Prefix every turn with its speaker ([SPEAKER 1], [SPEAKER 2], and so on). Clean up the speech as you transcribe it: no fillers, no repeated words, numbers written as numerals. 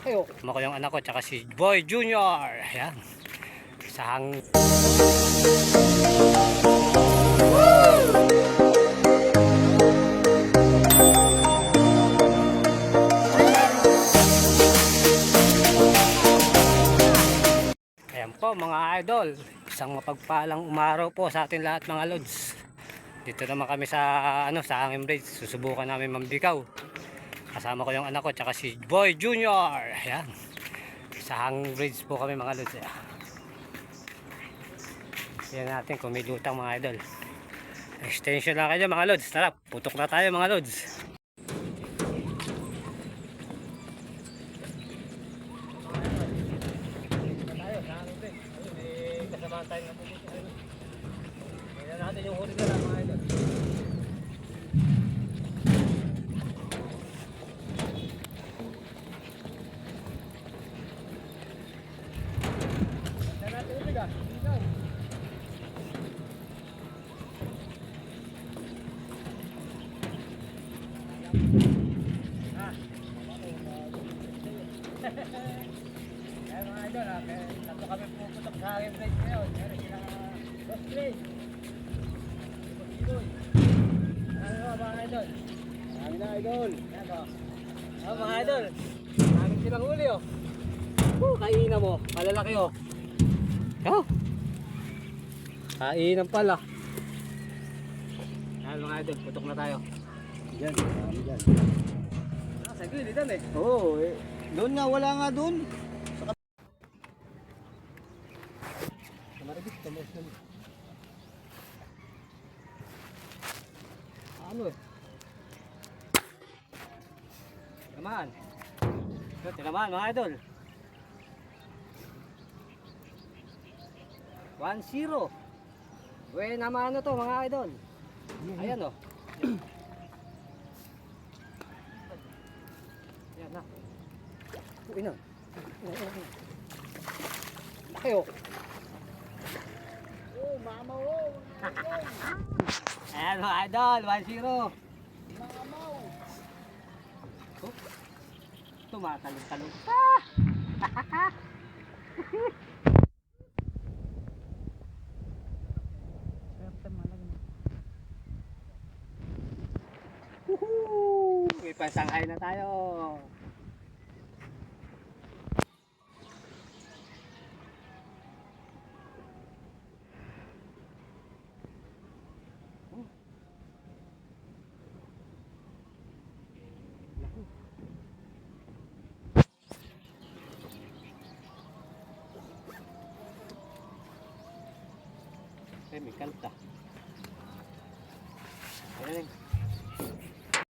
[SPEAKER 1] Kasama ko yung anak ko tsaka si Boy Junior. Ayan. Sahang ayan po mga idol. Isang mapagpalang umaraw po sa atin lahat mga lods. Dito naman kami sa sa hanging bridge. Susubukan namin mambikaw. Kasama ko yung anak ko tsaka si Boy Junior. Ayan. Sa hanging bridge po kami mga lods. Yan natin kung may lutang mga idol. Extension lang kayo mga lods. Tara, putok na tayo mga lods. Kasamahan tayo ng puputok. Tingnan natin yung huli nila mga idol. Tingnan natin yung bigas. Kaya mga idol, tatlo kami puputok sa aking bridge ngayon. Meron silang Dos Bridge. Ano mga idol? Marami na idol. Yan o. Mga idol, marami silang huli o. Kainan mo, malalaki o. Kainan pala. Yan mga idol, putok na tayo.
[SPEAKER 2] Diyan, marami dyan.
[SPEAKER 1] Sa gilitan eh.
[SPEAKER 2] Oo, doon nga, wala nga doon.
[SPEAKER 1] Marabit, tamas naman. Ano eh? Tinamaan. Tinamaan mga idol. 1-0. Buhay naman ano to mga idol. Ayan o. Ayan na. Uy na. Ayo.
[SPEAKER 2] Oh, mama, oh.
[SPEAKER 1] Ayan mga idol, 1-0.
[SPEAKER 2] Mamaw.
[SPEAKER 1] Oh, tumatalog-talog. Woohoo! May pasanghay na tayo. May kalta.